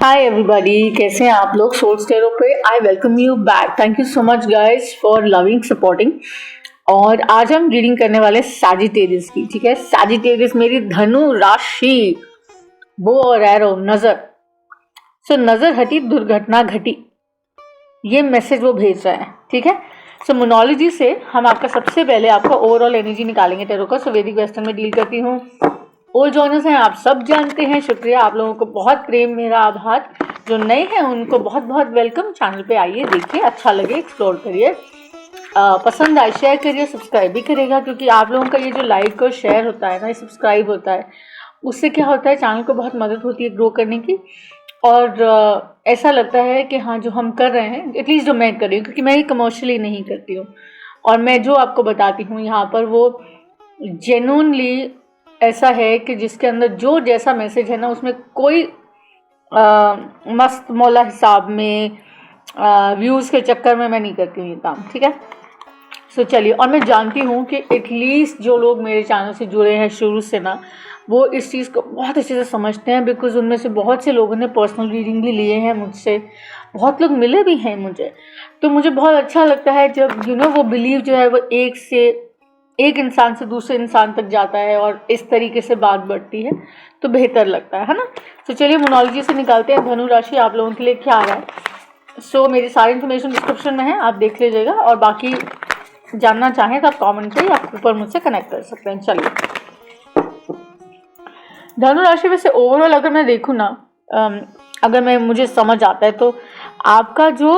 Hi everybody, कैसे हैं आप लोग सोल्स टैरो पे। I welcome you back. Thank you so much guys for loving supporting. और आज हम रीडिंग करने वाले सैजिटेरियस की। ठीक है, सैजिटेरियस मेरी धनु राशि, बो और एरो, नजर। सो नजर हटी दुर्घटना घटी, ये मैसेज वो भेज रहा है। ठीक है, सो मोनोलॉजी से हम आपका सबसे पहले आपका ओवरऑल एनर्जी निकालेंगे टैरो का। सो वैदिक वेस्टर्न में डील करती हूँ। ओल्ड जॉइनर्स हैं, आप सब जानते हैं, शुक्रिया, आप लोगों को बहुत प्रेम, मेरा आभार। जो नए हैं उनको बहुत बहुत वेलकम। चैनल पे आइए, देखिए, अच्छा लगे एक्सप्लोर करिए, पसंद आए शेयर करिए, सब्सक्राइब भी करेगा, क्योंकि आप लोगों का ये जो लाइक और शेयर होता है ना, ये सब्सक्राइब होता है, उससे क्या होता है, चैनल को बहुत मदद होती है ग्रो करने की। और ऐसा लगता है कि हाँ, जो हम कर रहे हैं, एटलीस्ट जो मैं कर रही हूँ, क्योंकि मैं ये कमर्शियली नहीं करती हूँ, और मैं जो आपको बताती हूँ यहाँ पर वो जेन्युइनली ऐसा है कि जिसके अंदर जो जैसा मैसेज है ना, उसमें कोई मस्त मौला हिसाब में व्यूज़ के चक्कर में मैं नहीं करती हूँ ये काम। ठीक है, सो चलिए। और मैं जानती हूँ कि एटलीस्ट जो लोग मेरे चैनल से जुड़े हैं शुरू से ना, वो इस चीज़ को बहुत अच्छे से समझते हैं, बिकॉज उनमें से बहुत से लोगों ने पर्सनल रीडिंग भी लिए हैं मुझसे, बहुत लोग मिले भी हैं मुझे। तो मुझे बहुत अच्छा लगता है जब वो बिलीव जो है वो एक इंसान से दूसरे इंसान तक जाता है और इस तरीके से बात बढ़ती है, तो बेहतर लगता है ना। तो चलिए मोनोलॉजी से निकालते हैं धनु राशि आप लोगों के लिए क्या आ रहा है। सो मेरी सारी इन्फॉर्मेशन डिस्क्रिप्शन में है, आप देख लीजिएगा, और बाकी जानना चाहें तो आप कमेंट पे या ऊपर मुझसे कनेक्ट कर सकते हैं। चलिए, धनु राशि वैसे ओवरऑल अगर मैं देखूँ ना, अगर मुझे समझ आता है तो आपका जो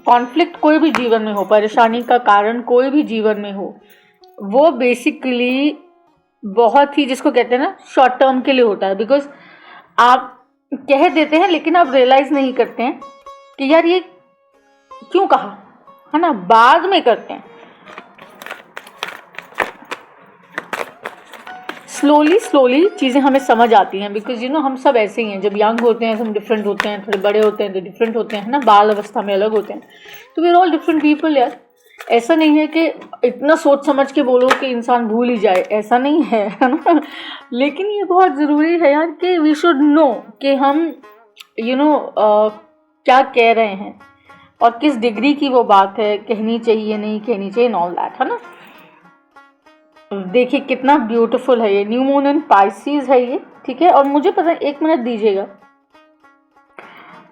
कॉन्फ्लिक्ट कोई भी जीवन में हो, परेशानी का कारण कोई भी जीवन में हो, वो बेसिकली बहुत ही, जिसको कहते हैं ना, शॉर्ट टर्म के लिए होता है। बिकॉज आप कह देते हैं लेकिन आप रियलाइज नहीं करते हैं कि यार ये क्यों कहा, है ना, बाद में करते हैं। स्लोली चीज़ें हमें समझ आती हैं, बिकॉज हम सब ऐसे ही हैं। जब यंग होते हैं हम डिफरेंट होते हैं, थोड़े बड़े होते हैं तो डिफरेंट होते हैं, है ना, बाल अवस्था में अलग होते हैं। तो we are all different people यार। ऐसा नहीं है कि इतना सोच समझ के बोलो कि इंसान भूल ही जाए, ऐसा नहीं है ना। लेकिन ये बहुत ज़रूरी है यार कि वी शुड नो कि हम क्या कह रहे हैं और किस डिग्री की वो बात है, कहनी चाहिए नहीं कहनी चाहिए, ऑल दैट, है ना। देखिए कितना ब्यूटीफुल है ये, न्यू मून इन पाइसेस है ये। ठीक है, और मुझे पता है, 1 मिनट दीजिएगा।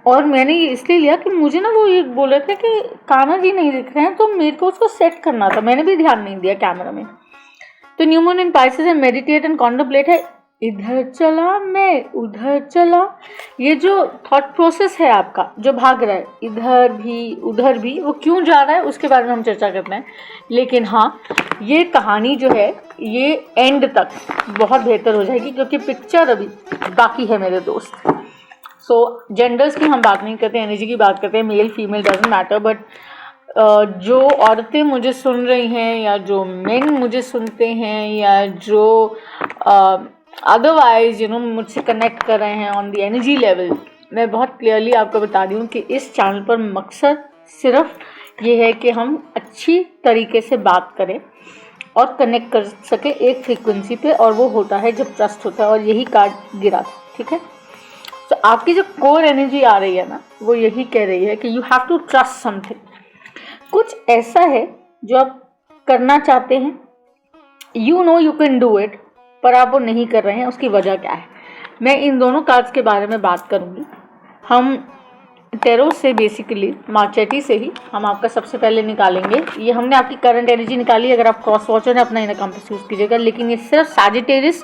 और मैंने ये इसलिए लिया कि मुझे ना वो ये बोले थे कि कान्हा जी नहीं दिख रहे हैं, तो मेरे को उसको सेट करना था, मैंने भी ध्यान नहीं दिया कैमरा में। तो न्यू मून इन पाइसेस है, मेडिटेट एंड कॉन्टेम्पलेट है, इधर चला मैं उधर चला। ये जो थॉट प्रोसेस है आपका जो भाग रहा है इधर भी उधर भी, वो क्यों जा रहा है उसके बारे में हम चर्चा करते हैं। लेकिन हाँ, ये कहानी जो है ये एंड तक बहुत बेहतर हो जाएगी, क्योंकि पिक्चर अभी बाकी है मेरे दोस्त। सो जेंडर्स की हम बात नहीं करते, एनर्जी की बात करते हैं, male female doesn't matter. But जो औरतें मुझे सुन रही हैं, या जो मेन मुझे सुनते हैं, या जो अदरवाइज मुझसे कनेक्ट कर रहे हैं ऑन द एनर्जी लेवल, मैं बहुत क्लियरली आपको बता रही हूँ कि इस चैनल पर मकसद सिर्फ ये है कि हम अच्छी तरीके से बात करें और कनेक्ट कर सके एक फ्रीक्वेंसी पे, और वो होता है जब ट्रस्ट होता है, और यही कार्ड गिरा था। ठीक है, तो आपकी जो कोर एनर्जी आ रही है ना, वो यही कह रही है कि you have to trust something. कुछ ऐसा है जो आप करना चाहते हैं, यू कैन डू इट, पर आप वो नहीं कर रहे हैं, उसकी वजह क्या है। मैं इन दोनों कार्ड्स के बारे में बात करूंगी। हम टैरो से बेसिकली मार्चेटी से ही हम आपका सबसे पहले निकालेंगे। ये हमने आपकी करंट एनर्जी निकाली, अगर आप क्रॉस वॉचर है अपना इनर कंपास यूज कीजिएगा, लेकिन ये सिर्फ सैजिटेरियस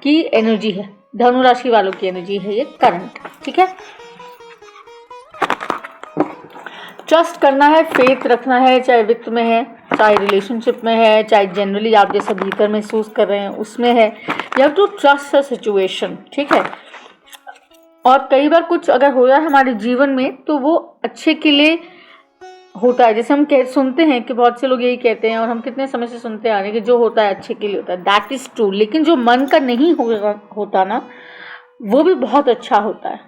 की एनर्जी है, धनु राशि वालों की एनर्जी है ये करंट। ठीक है, ट्रस्ट करना है, फेथ रखना है, चाहे वित्त में है, चाहे रिलेशनशिप में है, चाहे जनरली आप जैसा भीतर महसूस कर रहे हैं उसमें है। You have to trust the situation. ठीक है, और कई बार कुछ अगर हो रहा है हमारे जीवन में तो वो अच्छे के लिए होता है। जैसे हम सुनते हैं कि बहुत से लोग यही कहते हैं, और हम कितने समय से सुनते आ रहे हैं कि जो होता है अच्छे के लिए होता है, दैट इज ट्रू। लेकिन जो मन का नहीं होता ना, वो भी बहुत अच्छा होता है,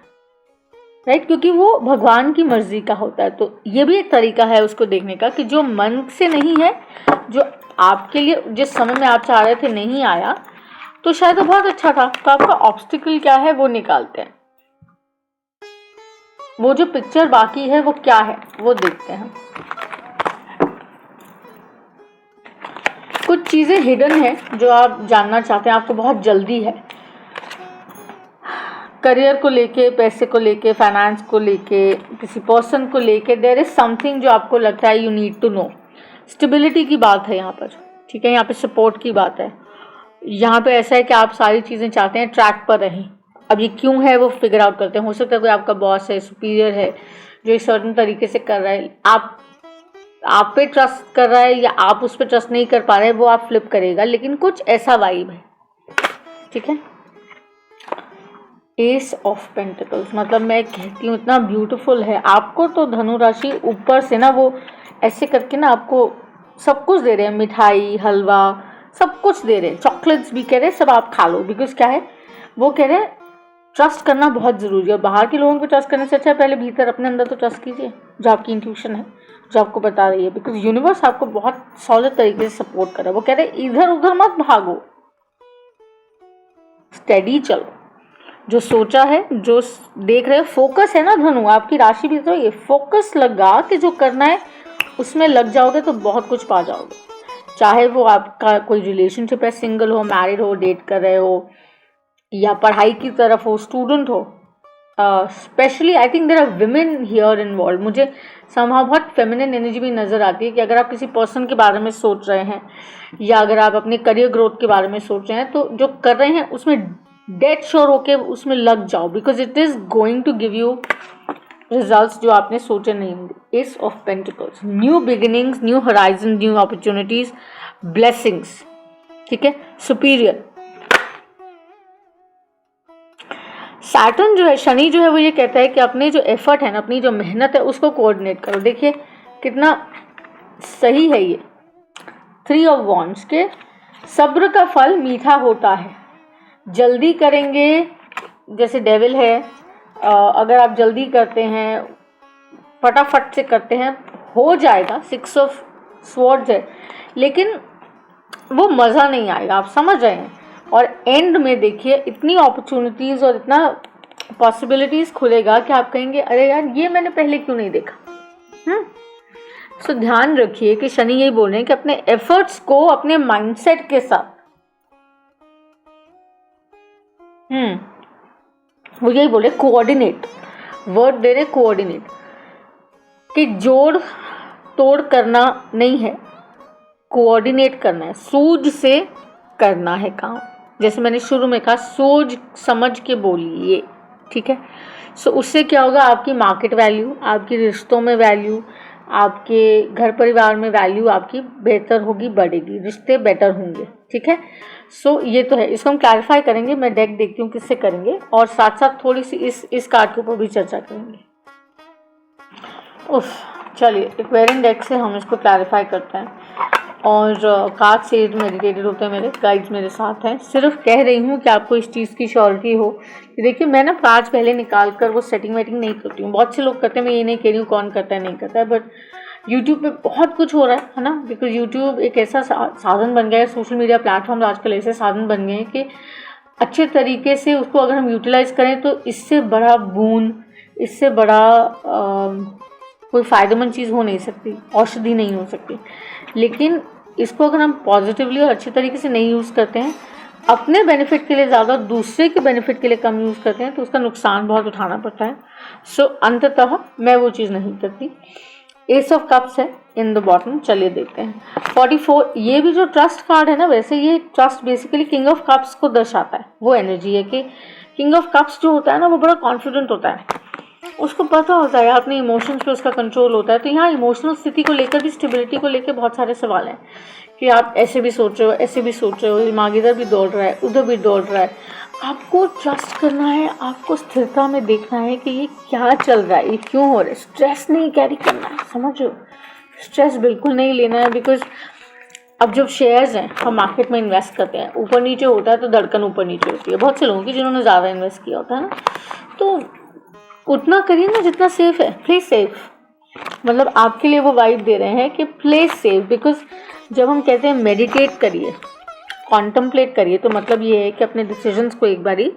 राइट, क्योंकि वो भगवान की मर्जी का होता है। तो ये भी एक तरीका है उसको देखने का कि जो मन से नहीं है, जो आपके लिए जिस समय में आप चाह रहे थे नहीं आया, तो शायद वो बहुत अच्छा था। तो आपका ऑब्स्टिकल क्या है वो निकालते हैं। वो जो पिक्चर बाकी है वो क्या है वो देखते हैं। कुछ चीज़ें हिडन है जो आप जानना चाहते हैं, आपको बहुत जल्दी है, करियर को लेके, पैसे को लेके, फाइनेंस को लेके, किसी पर्सन को लेके, देयर इज समथिंग जो आपको लगता है you need to know. Stability की बात है यहाँ पर, ठीक है, यहाँ पे सपोर्ट की बात है। यहाँ पे ऐसा है कि आप सारी चीज़ें चाहते हैं ट्रैक पर रहें। अब ये क्यों है वो फिगर आउट करते हैं। हो सकता है कोई आपका बॉस है, सुपीरियर है, जो एक सर्टन तरीके से कर रहा है, आप पे ट्रस्ट कर रहा है या आप उस पर ट्रस्ट नहीं कर पा रहे हैं, वो आप फ्लिप करेगा, लेकिन कुछ ऐसा वाइब है, ठीक है। एस ऑफ पेंटिकल्स, मतलब मैं कहती हूँ इतना ब्यूटीफुल है। आपको तो धनु राशि ऊपर से ना वो ऐसे करके ना आपको सब कुछ दे रहे हैं, मिठाई, हलवा, सब कुछ दे रहे हैं, चॉकलेट्स भी कह रहे हैं, सब आप खा लो। बिकॉज क्या है, वो कह रहे हैं ट्रस्ट करना बहुत ज़रूरी है। बाहर के लोगों को ट्रस्ट करने से अच्छा है पहले भीतर अपने अंदर तो ट्रस्ट कीजिए, जो आपकी इंट्यूशन है, जो आपको बता रही है। बिकॉज यूनिवर्स आपको बहुत सॉलिड तरीके से सपोर्ट कर रहा है। वो कह रहे हैं इधर उधर मत भागो, स्टेडी चलो, जो सोचा है, जो देख रहे हो, फोकस है ना धनु, आपकी राशि भी तो ये फोकस लगा कि जो करना है उसमें लग जाओगे तो बहुत कुछ पा जाओगे। चाहे वो आपका कोई रिलेशनशिप है, सिंगल हो, मैरिड हो, डेट कर रहे हो, या पढ़ाई की तरफ हो, स्टूडेंट हो। Specially I think there are women here involve. मुझे समहाउ बहुत फेमिनिन एनर्जी भी नज़र आती है कि अगर आप किसी पर्सन के बारे में सोच रहे हैं या अगर आप अपने करियर ग्रोथ के बारे में सोच रहे हैं, तो जो कर रहे हैं उसमें डेड श्योर होके उसमें लग जाओ। Because it is going to give you results जो आपने सोचे नहीं होंगे। Ace of pentacles, new beginnings, new horizon, new opportunities, blessings, ठीक है। सुपीरियर सैटर्न जो है, शनि जो है, वो ये कहता है कि अपने जो एफर्ट है ना, अपनी जो मेहनत है उसको कोऑर्डिनेट करो। देखिए कितना सही है ये। 3 ऑफ वॉन्ड्स के सब्र का फल मीठा होता है। जल्दी करेंगे, जैसे डेविल है, अगर आप जल्दी करते हैं, फटाफट से करते हैं, हो जाएगा। 6 ऑफ स्वॉर्ड्स है, लेकिन वो मज़ा नहीं आएगा, आप समझ रहे हैं। और एंड में देखिए इतनी अपॉर्चुनिटीज़ और इतना पॉसिबिलिटीज़ खुलेगा कि आप कहेंगे अरे यार ये मैंने पहले क्यों नहीं देखा। सो ध्यान रखिए कि शनि यही बोल रहे हैं कि अपने एफर्ट्स को अपने माइंडसेट के साथ, वो यही बोले कोऑर्डिनेट, वर्ड दे रहे कोऑर्डिनेट, कि जोड़ तोड़ करना नहीं है, कोऑर्डिनेट करना है, सूझ से करना है काम। जैसे मैंने शुरू में कहा, सोच समझ के बोलिए, ठीक है। सो उससे क्या होगा, आपकी मार्केट वैल्यू, आपकी रिश्तों में वैल्यू, आपके घर परिवार में वैल्यू आपकी बेहतर होगी, बढ़ेगी, रिश्ते बेटर होंगे, ठीक है। सो ये तो है, इसको हम क्लैरिफाई करेंगे। मैं डेक देखती हूँ किससे करेंगे, और साथ साथ थोड़ी सी इस कार्ड के ऊपर भी चर्चा करेंगे। उफ, चलिए एक्वेरियन डेक से हम इसको क्लैरिफाई करते हैं। और कार्ड से मेडिटेटेड होते हैं, मेरे गाइड्स मेरे साथ हैं। सिर्फ कह रही हूँ कि आपको इस चीज़ की श्योरिटी हो कि देखिए मैं ना कार्ड्स पहले निकाल कर वो सेटिंग वेटिंग नहीं करती हूँ। बहुत से लोग करते हैं, मैं ये नहीं कह रही हूँ कौन करता है नहीं करता है, बट यूट्यूब पे बहुत कुछ हो रहा है ना। बिकॉज यूट्यूब एक ऐसा साधन बन गया है, सोशल मीडिया प्लेटफॉर्म आजकल ऐसे साधन बन गए हैं कि अच्छे तरीके से उसको अगर हम यूटिलाइज करें तो इससे बड़ा बून, इससे बड़ा कोई फ़ायदेमंद चीज़ हो नहीं सकती, औषधि नहीं हो सकती। लेकिन इसको अगर हम पॉजिटिवली और अच्छे तरीके से नहीं यूज़ करते हैं, अपने बेनिफिट के लिए ज़्यादा, दूसरे के बेनिफिट के लिए कम यूज़ करते हैं, तो उसका नुकसान बहुत उठाना पड़ता है। सो अंततः मैं वो चीज़ नहीं करती। एस ऑफ कप्स है इन द बॉटम। चलिए देखते हैं 44। ये भी जो ट्रस्ट कार्ड है ना, वैसे ये trust basically king of cups को दर्शाता है। वो एनर्जी है कि किंग ऑफ कप्स जो होता है ना, वो बड़ा कॉन्फिडेंट होता है, उसको पता होता है अपने इमोशंस पे उसका कंट्रोल होता है। तो यहाँ इमोशनल स्थिति को लेकर भी, स्टेबिलिटी को लेकर बहुत सारे सवाल हैं कि आप ऐसे भी सोच रहे हो, ऐसे भी सोच रहे हो, दिमाग इधर भी दौड़ रहा है, उधर भी दौड़ रहा है। आपको ट्रस्ट करना है, आपको स्थिरता में देखना है कि ये क्या चल रहा है, ये क्यों हो रहा है। स्ट्रेस नहीं कैरी करना है, समझो, स्ट्रेस बिल्कुल नहीं लेना है। बिकॉज अब जब शेयर्स हैं, हम मार्केट में इन्वेस्ट करते हैं, ऊपर नीचे होता है तो धड़कन ऊपर नीचे होती है। बहुत से लोगों की जिन्होंने ज़्यादा इन्वेस्ट किया होता है ना, तो उतना करिए ना जितना सेफ है। प्ले सेफ, मतलब आपके लिए वो वाइब दे रहे हैं कि प्ले सेफ। बिकॉज जब हम कहते हैं मेडिटेट करिए, कॉन्टम्पलेट करिए, तो मतलब ये है कि अपने डिसीजंस को एक बारी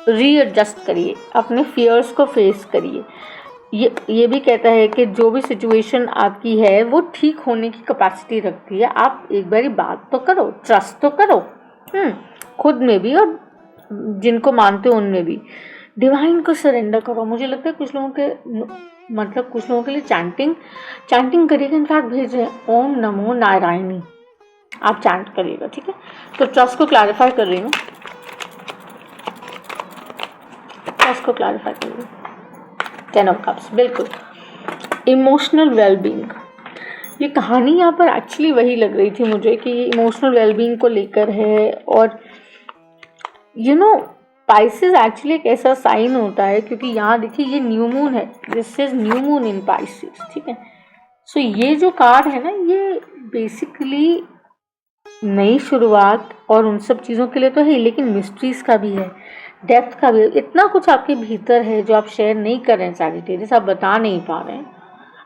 रीएडजस्ट करिए, अपने फियर्स को फेस करिए। ये भी कहता है कि जो भी सिचुएशन आपकी है वो ठीक होने की कैपेसिटी रखती है। आप एक बारी बात तो करो, ट्रस्ट तो करो खुद में भी और जिनको मानते हो उनमें भी। डिवाइन को सरेंडर करो। मुझे लगता है कुछ लोगों के लिए चैंटिंग करिएगा। इनफैक्ट भेज रहे हैं ओम नमो नारायणी, आप चैंट करिएगा, ठीक है। तो ट्रस्ट को क्लैरिफाई कर रही हूँ, ट्रस्ट को क्लैरिफाई कर रही हूँ। 10 ऑफ कप्स, बिल्कुल। इमोशनल वेलबींग, ये कहानी यहाँ पर एक्चुअली वही लग रही थी मुझे कि ये इमोशनल वेलबींग को लेकर है। और पाइसेस एक्चुअली एक ऐसा साइन होता है, क्योंकि यहाँ देखिए ये न्यू मून है, this is new moon in Pisces, ठीक है। सो ये जो कार्ड है ना, ये बेसिकली नई शुरुआत और उन सब चीज़ों के लिए तो है, लेकिन मिस्ट्रीज का भी है, डेप्थ का भी है। इतना कुछ आपके भीतर है जो आप शेयर नहीं कर रहे हैं सैजिटेरियस, आप बता नहीं पा रहे हैं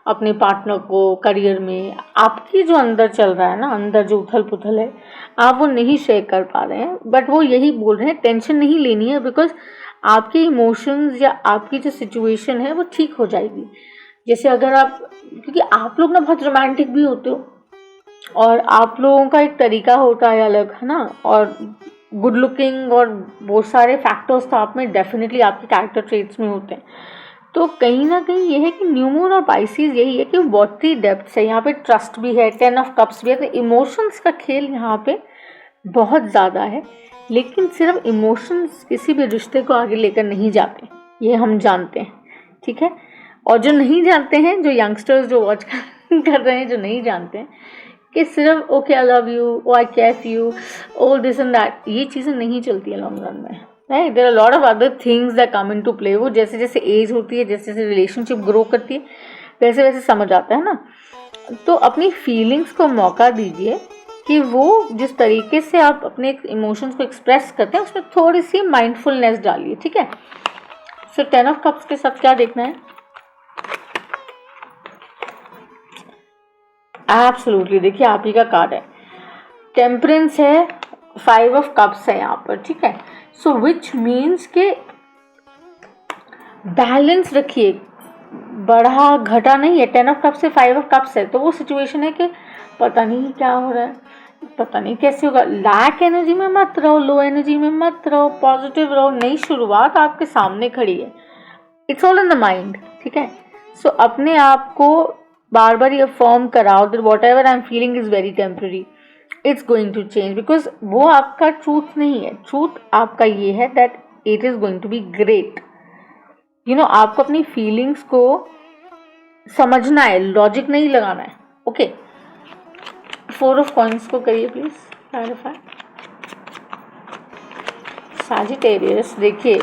अपने पार्टनर को, करियर में। आपकी जो अंदर चल रहा है ना, अंदर जो उथल पुथल है, आप वो नहीं शेयर कर पा रहे हैं। बट वो यही बोल रहे हैं टेंशन नहीं लेनी है, बिकॉज आपके इमोशंस या आपकी जो सिचुएशन है वो ठीक हो जाएगी। जैसे अगर आप, क्योंकि आप लोग ना बहुत रोमांटिक भी होते हो और आप लोगों का एक तरीका होता है अलग, है ना, और गुड लुकिंग और बहुत सारे फैक्टर्स तो आप में डेफिनेटली आपके कैरेक्टर ट्रेट्स में होते हैं। तो कहीं ना कहीं ये है कि न्यू मून और पाइसेस यही है कि बहुत ही डेप्थ है यहाँ पे, ट्रस्ट भी है, 10 ऑफ कप्स भी है। तो इमोशंस का खेल यहाँ पे बहुत ज़्यादा है, लेकिन सिर्फ इमोशंस किसी भी रिश्ते को आगे लेकर नहीं जाते, ये हम जानते हैं, ठीक है। और जो नहीं जानते हैं, जो यंगस्टर्स जो वॉच कर रहे हैं, जो नहीं जानते हैं कि सिर्फ okay I love you, oh I care you, all this and that, ये चीज़ें नहीं चलती है लॉन्ग रन में, right. There are lot of other things that come into play. वो जैसे जैसे एज होती है, जैसे जैसे रिलेशनशिप ग्रो करती है, वैसे वैसे समझ आता है ना। तो अपनी फीलिंग्स को मौका दीजिए कि वो जिस तरीके से आप अपने इमोशंस को एक्सप्रेस करते हैं उसमें थोड़ी सी माइंडफुलनेस डालिए, ठीक है। सो 10 ऑफ कप्स के साथ क्या देखना है? एब्सोल्युटली, देखिए आप ही का कार्ड है, टेम्परेंस है, 5 ऑफ कप्स है यहाँ पर, ठीक है। सो विच मीन्स के बैलेंस रखिए, बढ़ा घटा नहीं है। 10 ऑफ कप्स से 5 ऑफ कप्स है, तो वो सिचुएशन है कि पता नहीं क्या हो रहा है, पता नहीं कैसे होगा। लैक एनर्जी में मत रहो, लो एनर्जी में मत रहो, पॉजिटिव रहो। नई शुरुआत आपके सामने खड़ी है, it's all in the mind, ठीक है। सो अपने आप को बार बार ये फॉर्म कराओ that whatever I am feeling is very temporary, it's going to change, because वो आपका ट्रूथ नहीं है। ट्रूथ आपका ये है that it is going to be great. आपको अपनी फीलिंग्स को समझना है, लॉजिक नहीं लगाना है, ओके। 4 ऑफ कॉइंस को करिए प्लीज क्लैरिफाई। सैजिटेरियस, देखिए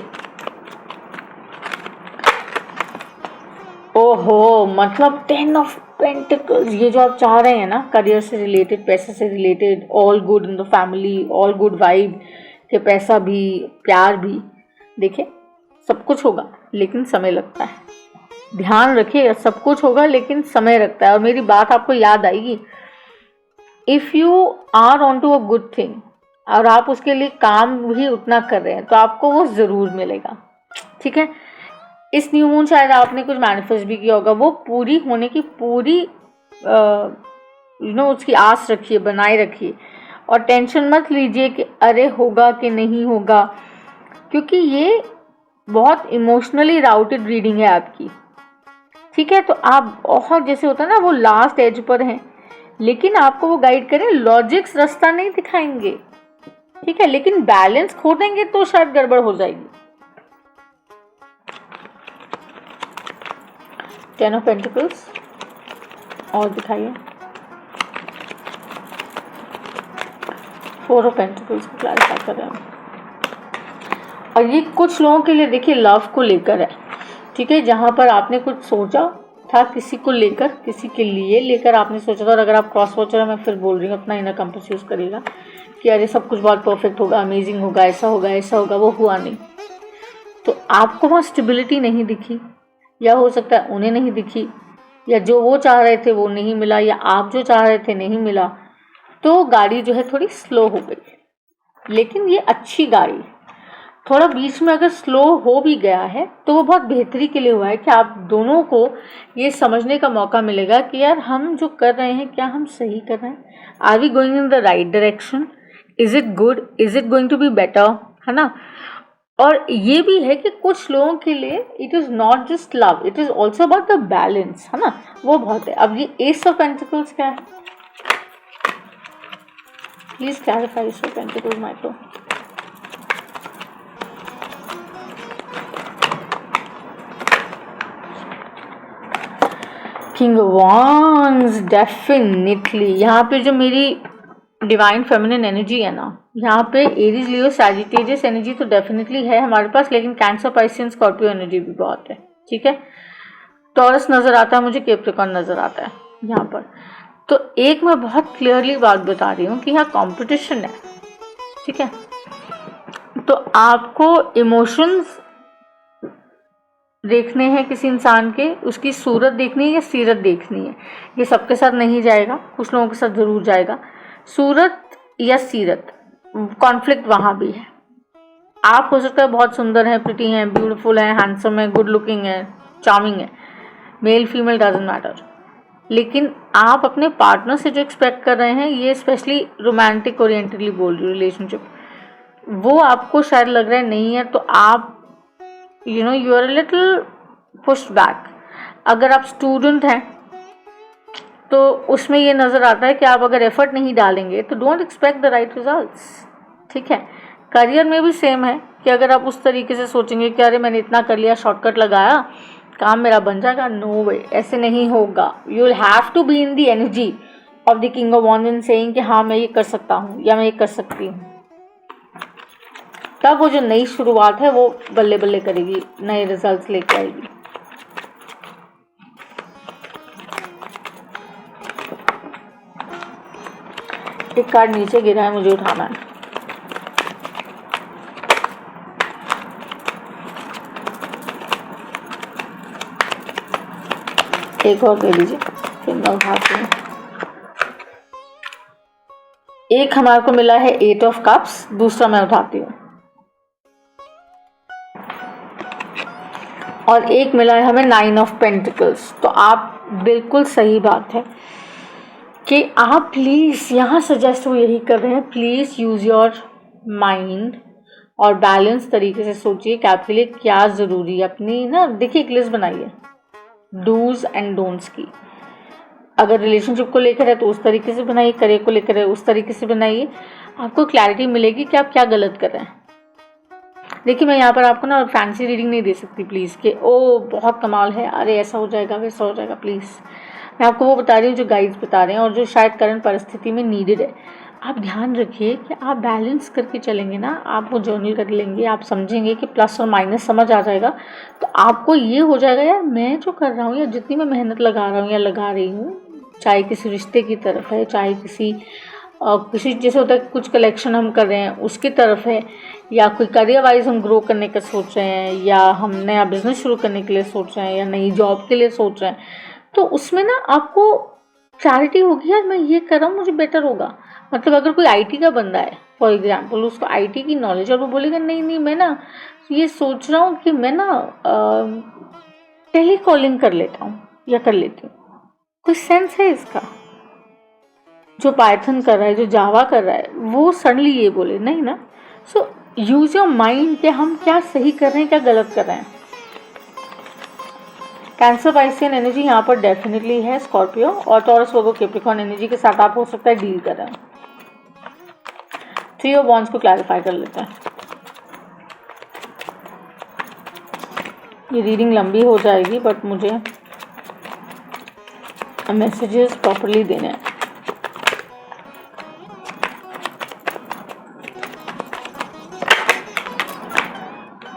ओहो, मतलब 10 ऑफ पेंटिकल्स, ये जो आप चाह रहे हैं ना, करियर से रिलेटेड, पैसे से related, all good in the family, all good vibe, के पैसा भी, प्यार भी, देखिए सब कुछ होगा लेकिन समय लगता है। ध्यान रखिए, सब कुछ होगा लेकिन समय लगता है। और मेरी बात आपको याद आएगी, if you are on to a good thing और आप उसके लिए काम भी उतना कर रहे हैं तो आपको वो ज़रूर मिलेगा, ठीक है। इस न्यू मून शायद आपने कुछ मैनिफेस्ट भी किया होगा, वो पूरी होने की पूरी उसकी आस रखिए, बनाए रखिए। और टेंशन मत लीजिए कि अरे होगा कि नहीं होगा, क्योंकि ये बहुत इमोशनली राउटेड रीडिंग है आपकी, ठीक है। तो आप बहुत, जैसे होता है ना, वो लास्ट एज पर हैं, लेकिन आपको वो गाइड करें, लॉजिक्स रास्ता नहीं दिखाएंगे, ठीक है, लेकिन बैलेंस खो देंगे तो शायद गड़बड़ हो जाएगी। 10 ऑफ पेंटिकल्स और दिखाइए। 4 ऑफ पेंटिकल्स को क्लैरिफाई कर रहे हैं। और ये कुछ लोगों के लिए देखिए लव को लेकर है, ठीक है। जहाँ पर आपने कुछ सोचा था किसी को लेकर, किसी के लिए लेकर आपने सोचा था, और अगर आप क्रॉस वॉचर है, मैं फिर बोल रही हूँ, अपना इनर कंपास यूज़ करेगा कि अरे सब कुछ बहुत परफेक्ट होगा, अमेजिंग होगा, ऐसा होगा, ऐसा होगा, वो हुआ नहीं। तो आपको वहाँ स्टेबिलिटी नहीं दिखी, या हो सकता है उन्हें नहीं दिखी, या जो वो चाह रहे थे वो नहीं मिला, या आप जो चाह रहे थे नहीं मिला, तो गाड़ी जो है थोड़ी स्लो हो गई, लेकिन ये अच्छी गाड़ी। थोड़ा बीच में अगर स्लो हो भी गया है तो वो बहुत बेहतरी के लिए हुआ है कि आप दोनों को ये समझने का मौका मिलेगा कि यार हम जो कर रहे हैं क्या हम सही कर रहे हैं, are we going in the right direction, is it good, is it going to be better, है ना। और ये भी है कि कुछ लोगों के लिए it is not just love, it is also about the balance, है ना, वो बहुत है। अब ये एस ऑफ पेंटिकल्स क्या है, please clarify S of pentacles micro. King of wands, definitely यहाँ पे जो मेरी डिवाइन फेमिनिन एनर्जी है ना, यहाँ पे एरीज, लियो, सैजिटेरियस एनर्जी तो डेफिनेटली है हमारे पास, लेकिन कैंसर, पाइसियन, स्कॉर्पियो एनर्जी भी बहुत है, ठीक है। टॉरस नजर आता है मुझे, कैप्रिकॉर्न नजर आता है यहाँ पर। तो एक मैं बहुत क्लियरली बात बता रही हूँ कि यहाँ कंपटीशन है, ठीक है। तो आपको इमोशंस देखने हैं किसी इंसान के, उसकी सूरत देखनी है या सीरत देखनी है, ये सबके साथ नहीं जाएगा, कुछ लोगों के साथ जरूर जाएगा। सूरत या सीरत, कॉन्फ्लिक्ट वहाँ भी है। आप हो सकता है बहुत सुंदर हैं, प्रिटी हैं, ब्यूटीफुल हैं, हैंडसम है, गुड लुकिंग है, चार्मिंग है, मेल फीमेल डजंट मैटर, लेकिन आप अपने पार्टनर से जो एक्सपेक्ट कर रहे हैं, ये स्पेशली रोमांटिक ओरिएंटेडली बोल रही हूँ रिलेशनशिप, वो आपको शायद लग रहा है नहीं है, तो आप you are a little pushed back. अगर आप स्टूडेंट हैं तो उसमें ये नज़र आता है कि आप अगर एफर्ट नहीं डालेंगे तो don't expect the right results, ठीक है। करियर में भी सेम है कि अगर आप उस तरीके से सोचेंगे कि अरे मैंने इतना कर लिया, शॉर्टकट लगाया, काम मेरा बन जाएगा, नो वे, ऐसे नहीं होगा। You will have to be in the energy of the king of wands in saying कि हाँ मैं ये कर सकता हूँ या मैं ये कर सकती हूँ। तब वो जो नई शुरुआत है वो बल्ले बल्ले करेगी, नए रिजल्ट्स लेके आएगी। एक कार्ड नीचे गिरा है, मुझे उठाना है। एक और दे दीजिए, फिर मैं उठाती हूँ। एक हमारे को मिला है 8 ऑफ कप्स, दूसरा मैं उठाती हूँ, और एक मिला है हमें 9 ऑफ पेंटिकल्स। तो आप बिल्कुल सही बात है कि आप प्लीज़, यहाँ सजेस्ट वो यही कर रहे हैं, प्लीज़ यूज़ योर माइंड और बैलेंस तरीके से सोचिए कि आपके लिए क्या ज़रूरी है। अपनी ना देखिए एक लिस्ट बनाइए डूज एंड डोंट्स की। अगर रिलेशनशिप को लेकर है तो उस तरीके से बनाइए, करियर को लेकर है उस तरीके से बनाइए, आपको क्लैरिटी मिलेगी कि आप क्या गलत कर रहे हैं। देखिए मैं यहाँ पर आपको ना फैंसी रीडिंग नहीं दे सकती प्लीज़ कि ओ बहुत कमाल है, अरे ऐसा हो जाएगा वैसा हो जाएगा, प्लीज़। मैं आपको वो बता रही हूँ जो गाइड्स बता रहे हैं और जो शायद करंट परिस्थिति में नीडेड है। आप ध्यान रखिए कि आप बैलेंस करके चलेंगे ना, आप वो जर्नल कर लेंगे, आप समझेंगे कि प्लस और माइनस समझ आ जाएगा, तो आपको ये हो जाएगा यार मैं जो कर रहा हूँ या जितनी मैं मेहनत लगा रहा हूँ या लगा रही हूँ, चाहे किसी रिश्ते की तरफ है, चाहे किसी जैसे होता है कुछ कलेक्शन हम कर रहे हैं उसकी तरफ है, या कोई करियर वाइज हम ग्रो करने का सोच रहे हैं, या हम नया बिजनेस शुरू करने के लिए सोच रहे हैं, या नई जॉब के लिए सोच रहे हैं, तो उसमें ना आपको क्लैरिटी होगी यार मैं ये कर रहा हूँ मुझे बेटर होगा। मतलब अगर कोई आईटी का बंदा है फॉर एग्जांपल, उसको आईटी की नॉलेज, और वो बोलेगा नहीं नहीं मैं ना ये सोच रहा हूँ कि मैं ना टेली कॉलिंग कर लेता हूँ या कर लेती हूँ, कोई सेंस है इसका? जो पाइथन कर रहा है, जो जावा कर रहा है, वो सडनली ये बोले नहीं ना। सो यूज योर माइंड कि हम क्या सही कर रहे हैं क्या गलत कर रहे हैं। कैंसर पाइसियन एनर्जी यहाँ पर डेफिनेटली है, स्कॉर्पियो और टॉरस वर्गो कैप्रिकॉर्न एनर्जी के साथ आप हो सकता है डील कर रहे हैं। 3 ऑफ वॉन्ड्स को क्लैरिफाई कर लेते हैं। ये रीडिंग लंबी हो जाएगी बट मुझे मैसेजेस प्रॉपरली देने हैं।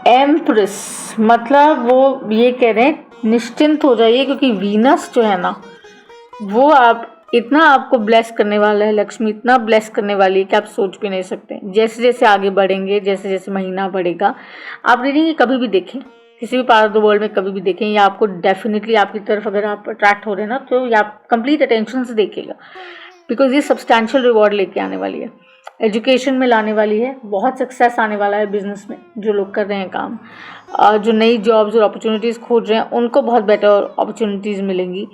एम्प्रेस मतलब वो ये कह रहे हैं निश्चिंत हो जाइए, क्योंकि वीनस जो है ना वो आप इतना आपको ब्लेस करने वाला है, लक्ष्मी इतना ब्लेस करने वाली है कि आप सोच भी नहीं सकते। जैसे जैसे आगे बढ़ेंगे, जैसे जैसे महीना बढ़ेगा, आप रीडिंग कभी भी देखें, किसी भी पार्ट ऑफ द वर्ल्ड में कभी भी देखें, या आपको डेफिनेटली आपकी तरफ अगर आप अट्रैक्ट हो रहे हैं ना तो ये आप कंप्लीट अटेंशन से देखिएगा, बिकॉज ये सब्सटैंशियल रिवॉर्ड लेके आने वाली है। एजुकेशन में लाने वाली है, बहुत सक्सेस आने वाला है बिजनेस में। जो लोग कर रहे हैं काम, जो नई जॉब्स और अपॉर्चुनिटीज़ खोज रहे हैं उनको बहुत बेटर अपॉर्चुनिटीज़ मिलेंगी।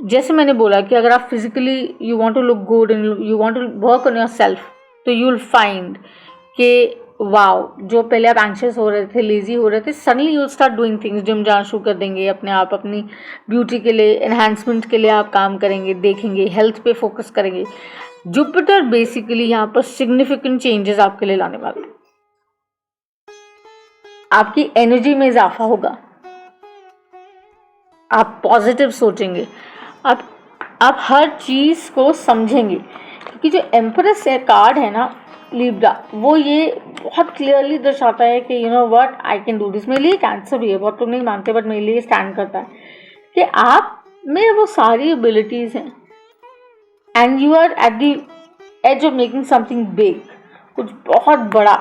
जैसे मैंने बोला कि अगर आप physically you want to look good and you want to work on yourself, तो यू विल फाइंड कि वाओ, जो पहले आप एंग्शियस हो रहे थे, लेजी हो रहे थे, suddenly you start doing things. Gym जाना शुरू कर देंगे अपने आप, अपनी ब्यूटी के लिए, एनहांसमेंट के लिए आप काम करेंगे, देखेंगे, हेल्थ पे फोकस करेंगे। जुपिटर बेसिकली यहाँ पर सिग्निफिकेंट चेंजेस आपके लिए लाने वाला है। आपकी एनर्जी में इजाफा होगा, आप पॉजिटिव सोचेंगे, आप हर चीज को समझेंगे, क्योंकि जो एम्प्रेस कार्ड है ना लिब्रा, वो ये बहुत क्लियरली दर्शाता है कि you know what, I can do this. मेरे लिए कैंसर भी है, बहुत लोग नहीं मानते, बट मेरे लिए स्टैंड करता है कि आप में वो सारी एबिलिटीज हैं and you are at the edge of making something big. कुछ बहुत बड़ा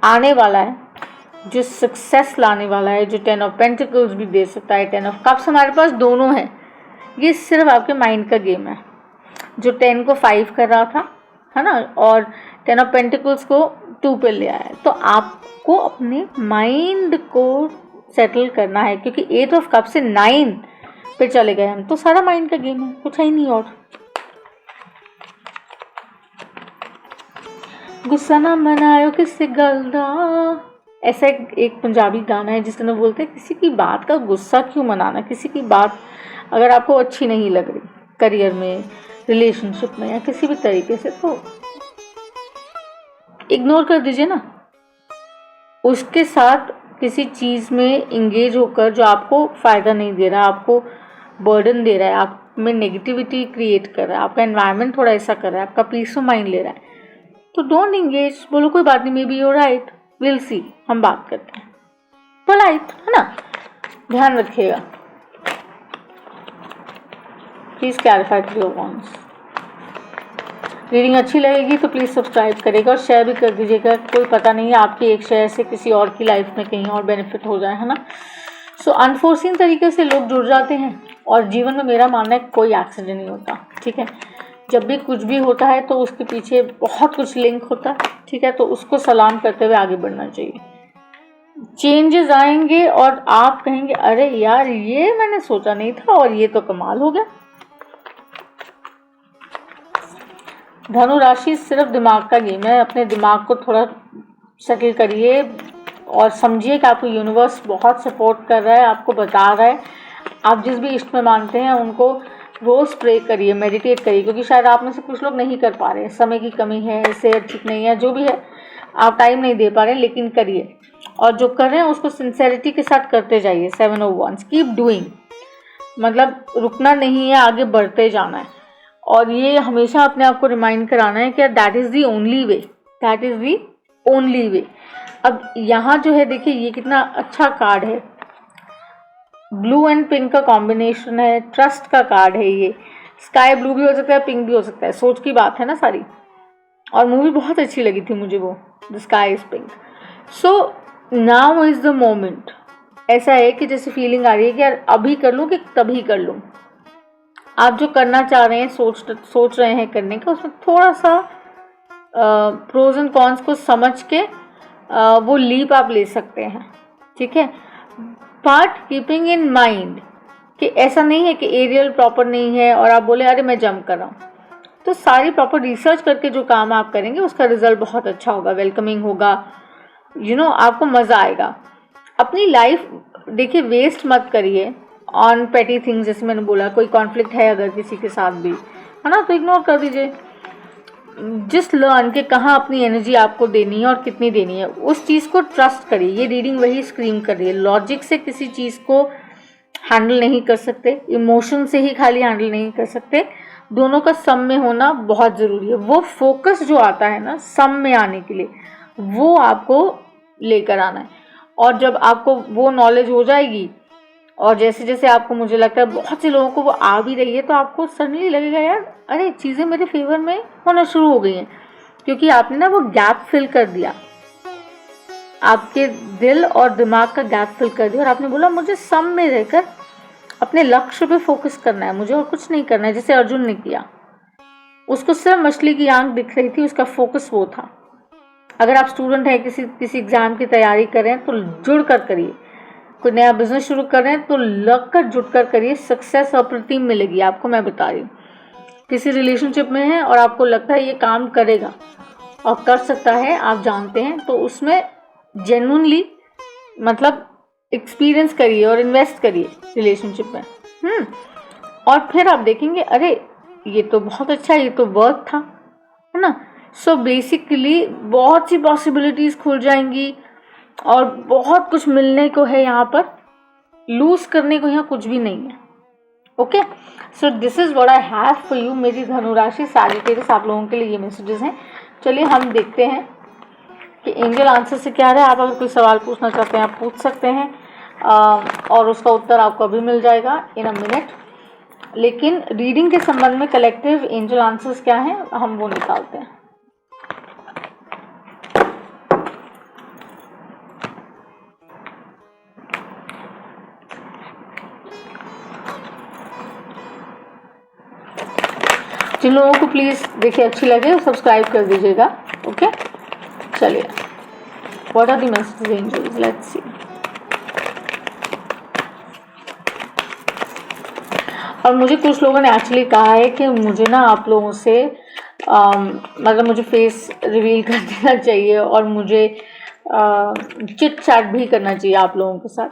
आने वाला है जो सक्सेस लाने वाला है, जो 10 ऑफ पेंटिकल्स भी दे सकता है, 10 ऑफ कप्स हमारे पास दोनों है। ये सिर्फ आपके माइंड का गेम है। जो 10 को 5 कर रहा था, है ना, और 10 ऑफ पेंटिकल्स को 2 पे ले आया है। तो आपको अपने माइंड को सेटल करना है, क्योंकि 8 ऑफ कप से 9 पे चले गए हम, तो सारा माइंड का गेम है, कुछ है ही नहीं। और गुस्सा ना मनायो किसी गलदा, ऐसा एक पंजाबी गाना है जिसमें बोलते हैं किसी की बात का गुस्सा क्यों मनाना। किसी की बात अगर आपको अच्छी नहीं लग रही, करियर में, रिलेशनशिप में या किसी भी तरीके से, तो इग्नोर कर दीजिए ना। उसके साथ किसी चीज़ में इंगेज होकर जो आपको फ़ायदा नहीं दे रहा, आपको बर्डन दे रहा है, आप में नेगेटिविटी क्रिएट कर रहा है, आपका एनवायरनमेंट थोड़ा ऐसा कर रहा है, आपका पीस ऑफ माइंड ले रहा है, तो डोंट इंगेज। बोलो कोई बात नहीं, may be you right, will see, हम बात करते हैं, पोलाइट, है ना। ध्यान रखिएगा, please clarify three of wands. Reading अच्छी लगेगी तो प्लीज़ सब्सक्राइब करेगा और शेयर भी कर दीजिएगा। कोई पता नहीं है, आपकी एक शेयर से किसी और की लाइफ में कहीं और बेनिफिट हो जाए, है ना। सो अनफोर्सिंग तरीके से लोग जुड़ जाते हैं, और जीवन में मेरा मानना है कोई एक्सीडेंट नहीं होता, ठीक है। जब भी कुछ भी होता है तो उसके पीछे बहुत कुछ लिंक होता है, ठीक है। तो उसको सलाम करते हुए आगे बढ़ना चाहिए। चेंजेस आएंगे और आप कहेंगे अरे यार, ये मैंने सोचा नहीं था और ये तो कमाल हो गया। धनु राशि सिर्फ दिमाग का गेम है। अपने दिमाग को थोड़ा सेटल करिए और समझिए कि आपको यूनिवर्स बहुत सपोर्ट कर रहा है, आपको बता रहा है। आप जिस भी इष्ट में मानते हैं उनको रोज़ प्रे करिए, मेडिटेट करिए, क्योंकि शायद आप में से कुछ लोग नहीं कर पा रहे हैं, समय की कमी है, सेहत ठीक नहीं है, जो भी है, आप टाइम नहीं दे पा रहे हैं, लेकिन करिए। और जो कर रहे हैं उसको सिंसेरिटी के साथ करते जाइए। 7 ऑफ वांड्स, कीप डूइंग, मतलब रुकना नहीं है, आगे बढ़ते जाना है। और ये हमेशा अपने आप को रिमाइंड कराना है कि that is the only way, that is the only way. अब यहाँ जो है देखिए, ये कितना अच्छा कार्ड है, ब्लू एंड पिंक का कॉम्बिनेशन है, ट्रस्ट का कार्ड है। ये स्काई ब्लू भी हो सकता है, पिंक भी हो सकता है, सोच की बात है ना सारी। और मूवी बहुत अच्छी लगी थी मुझे वो, the sky is pink. So now is the moment. ऐसा है कि जैसे फीलिंग आ रही है कि यार अभी कर लूँ कि तभी कर लूँ। आप जो करना चाह रहे हैं, सोच रहे हैं करने का, उसमें थोड़ा सा प्रोज एंड कॉन्स को समझ के वो लीप आप ले सकते हैं, ठीक है। बट कीपिंग इन माइंड कि ऐसा नहीं है कि एरियल प्रॉपर नहीं है और आप बोले अरे मैं जंप कर रहा हूँ। तो सारी प्रॉपर रिसर्च करके जो काम आप करेंगे उसका रिजल्ट बहुत अच्छा होगा, वेलकमिंग होगा, आपको मज़ा आएगा। अपनी लाइफ देखिए वेस्ट मत करिए ऑन पेटी थिंग्स। जैसे मैंने बोला, कोई कॉन्फ्लिक्ट है अगर किसी के साथ भी, है ना, तो इग्नोर कर दीजिए। जस्ट लर्न कि कहाँ अपनी एनर्जी आपको देनी है और कितनी देनी है, उस चीज़ को ट्रस्ट करिए। ये रीडिंग वही स्क्रीम कर रही है। लॉजिक से किसी चीज़ को हैंडल नहीं कर सकते, इमोशन से ही खाली हैंडल नहीं कर सकते, दोनों का सम में होना बहुत ज़रूरी है। वो फोकस जो आता है ना सम में आने के लिए, वो आपको लेकर आना है। और जब आपको वो नॉलेज हो जाएगी, और जैसे जैसे आपको, मुझे लगता है बहुत से लोगों को वो आ भी रही है, तो आपको सडनली लगेगा यार अरे चीज़ें मेरे फेवर में होना शुरू हो गई हैं, क्योंकि आपने ना वो गैप फिल कर दिया, आपके दिल और दिमाग का गैप फिल कर दिया, और आपने बोला मुझे सम में रहकर अपने लक्ष्य पे फोकस करना है, मुझे और कुछ नहीं करना है, जैसे अर्जुन ने किया। उसको सिर्फ मछली की आंख दिख रही थी, उसका फोकस वो था। अगर आप स्टूडेंट हैं, किसी एग्जाम की तैयारी कर रहे हैं तो जुड़ कर करिए, कोई नया बिजनेस शुरू कर रहे हैं तो लग कर जुट कर करिए, सक्सेस अप्रतिम मिलेगी आपको, मैं बता रही हूँ। किसी रिलेशनशिप में है और आपको लगता है ये काम करेगा और कर सकता है, आप जानते हैं, तो उसमें जेन्युइनली मतलब एक्सपीरियंस करिए और इन्वेस्ट करिए रिलेशनशिप में। और फिर आप देखेंगे अरे ये तो बहुत अच्छा है, ये तो वर्थ था, है ना। सो बेसिकली बहुत सी पॉसिबिलिटीज खुल जाएंगी और बहुत कुछ मिलने को है यहाँ पर, लूज करने को यहाँ कुछ भी नहीं है। Okay, so this is what I have for you. मेरी धनुराशि सैजिटेरियस आप लोगों के लिए ये मैसेजेस हैं। चलिए हम देखते हैं कि एंजल आंसर से क्या रहा है। आप अगर कोई सवाल पूछना चाहते हैं आप पूछ सकते हैं, और उसका उत्तर आपको अभी मिल जाएगा इन अ मिनट। लेकिन रीडिंग के संबंध में कलेक्टिव एंजल आंसर्स क्या हैं हम वो निकालते हैं। जिन लोगों को प्लीज देखिए अच्छी लगे सब्सक्राइब कर दीजिएगा। ओके, चलिए what are the messages angels, let's see. और मुझे कुछ लोगों ने एक्चुअली कहा है कि मुझे ना आप लोगों से मतलब मुझे फेस रिवील कर देना चाहिए और मुझे चिट चैट भी करना चाहिए आप लोगों के साथ,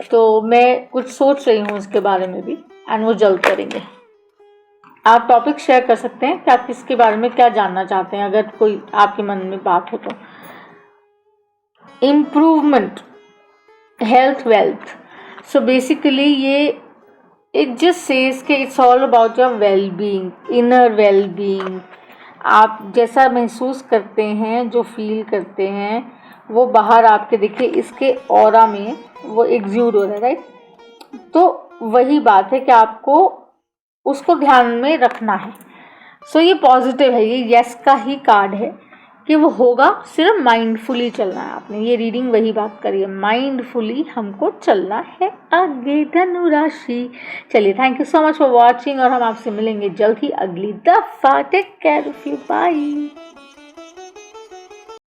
तो मैं कुछ सोच रही हूँ इसके बारे में भी, एंड वो जल्द करेंगे। आप टॉपिक शेयर कर सकते हैं कि आप किसके बारे में क्या जानना चाहते हैं, अगर कोई आपके मन में बात हो तो। Improvement, health, wealth. So basically ये इट जस्ट सेज कि it's all about your well being, inner well being. आप जैसा महसूस करते हैं, जो फील करते हैं, वो बाहर आपके देखिए इसके ऑरा में वो एग्ज्यूड हो रहा है, राइट। तो वही बात है कि आपको उसको ध्यान में रखना है। सो ये पॉजिटिव है, ये यस का ही कार्ड है कि वो होगा, सिर्फ माइंडफुली चलना है आपने। ये रीडिंग वही बात करी है, माइंडफुली हमको चलना है आगे धनु राशि। चलिए, thank you so much for watching और हम आपसे मिलेंगे जल्द ही अगली दफा। Take care of you, bye.